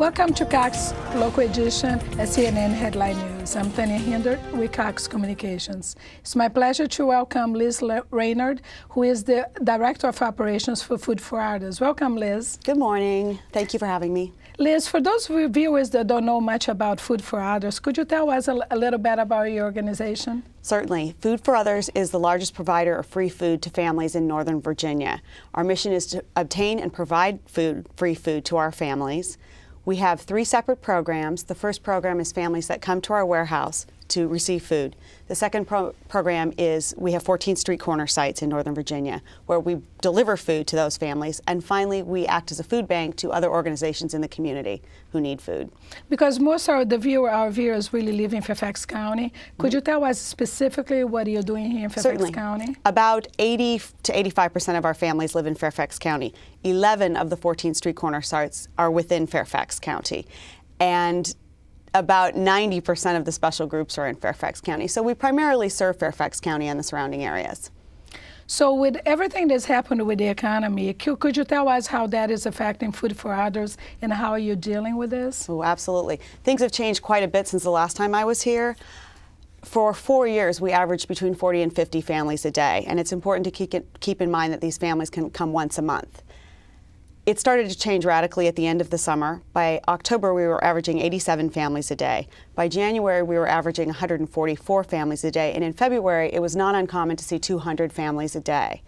Welcome to Cox Local Edition at CNN Headline News. I'm Tanya Hinder with Cox Communications. It's my pleasure to welcome Liz Reynard, who is the Director of Operations for Food for Others. Welcome, Liz. Good morning. Thank you for having me. Liz, for those viewers that don't know much about Food for Others, could you tell us a little bit about your organization? Certainly. Food for Others is the largest provider of free food to families in Northern Virginia. Our mission is to obtain and provide free food to our families. We have 3 separate programs. The first program is families that come to our warehouse to receive food. The second program is we have 14 street corner sites in Northern Virginia where we deliver food to those families. And finally, we act as a food bank to other organizations in the community who need food. Because most of our viewers really live in Fairfax County, could you tell us specifically what you're doing here in Fairfax County? About 80 to 85% of our families live in Fairfax County. 11 of the 14 street corner sites are within Fairfax County. And about 90% of the special groups are in Fairfax County. So we primarily serve Fairfax County and the surrounding areas. So with everything that's happened with the economy, could you tell us how that is affecting Food for Others and how you're dealing with this? Oh, absolutely. Things have changed quite a bit since the last time I was here. For 4 years, we averaged between 40 and 50 families a day, and it's important to keep in mind that these families can come once a month. It started to change radically at the end of the summer. By October, we were averaging 87 families a day. By January, we were averaging 144 families a day. And in February, it was not uncommon to see 200 families a day.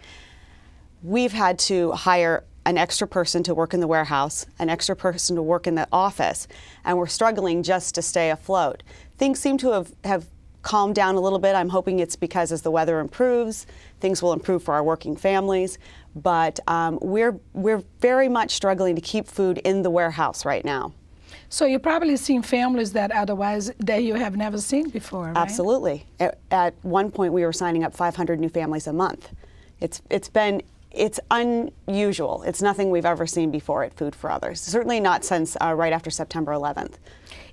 We've had to hire an extra person to work in the warehouse, an extra person to work in the office, and we're struggling just to stay afloat. Things seem to have calmed down a little bit. I'm hoping it's because as the weather improves, things will improve for our working families. But we're very much struggling to keep food in the warehouse right now. So you're probably seeing families that otherwise that you have never seen before, right? Absolutely. At one point, we were signing up 500 new families a month. It's unusual. It's nothing we've ever seen before at Food for Others. Certainly not since right after September 11th.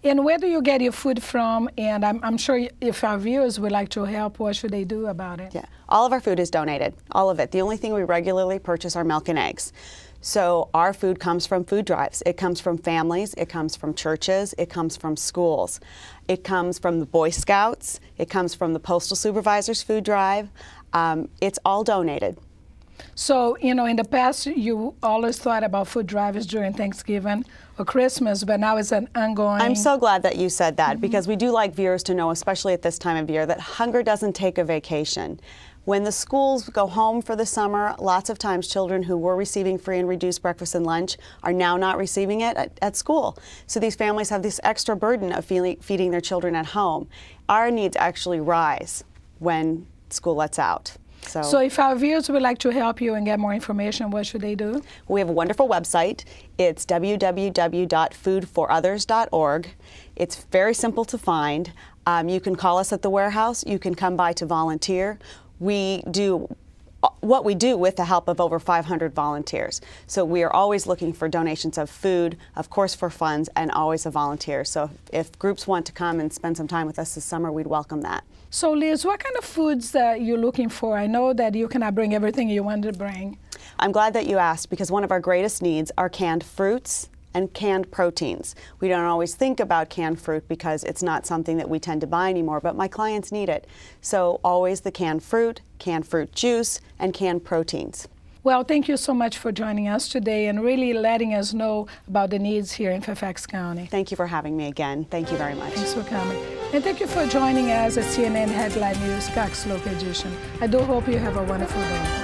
And where do you get your food from? And I'm sure if our viewers would like to help, what should they do about it? Yeah, all of our food is donated, all of it. The only thing we regularly purchase are milk and eggs. So our food comes from food drives. It comes from families, it comes from churches, it comes from schools. It comes from the Boy Scouts, it comes from the Postal Supervisor's food drive. It's all donated. So, in the past, you always thought about food drives during Thanksgiving or Christmas, but now it's an ongoing... I'm so glad that you said that, because we do like viewers to know, especially at this time of year, that hunger doesn't take a vacation. When the schools go home for the summer, lots of times children who were receiving free and reduced breakfast and lunch are now not receiving it at school. So these families have this extra burden of feeding their children at home. Our needs actually rise when school lets out. So if our viewers would like to help you and get more information, what should they do? We have a wonderful website. It's www.foodforothers.org. It's very simple to find. You can call us at the warehouse. You can come by to volunteer. We do what we do with the help of over 500 volunteers. So we are always looking for donations of food, of course for funds, and always a volunteer. So if groups want to come and spend some time with us this summer, we'd welcome that. So Liz, what kind of foods you're looking for? I know that you cannot bring everything you wanted to bring. I'm glad that you asked, because one of our greatest needs are canned fruits and canned proteins. We don't always think about canned fruit because it's not something that we tend to buy anymore, but my clients need it. So always the canned fruit juice, and canned proteins. Well, thank you so much for joining us today and really letting us know about the needs here in Fairfax County. Thank you for having me again. Thank you very much. Thanks for coming. And thank you for joining us at CNN Headline News, Cox Local Edition. I do hope you have a wonderful day.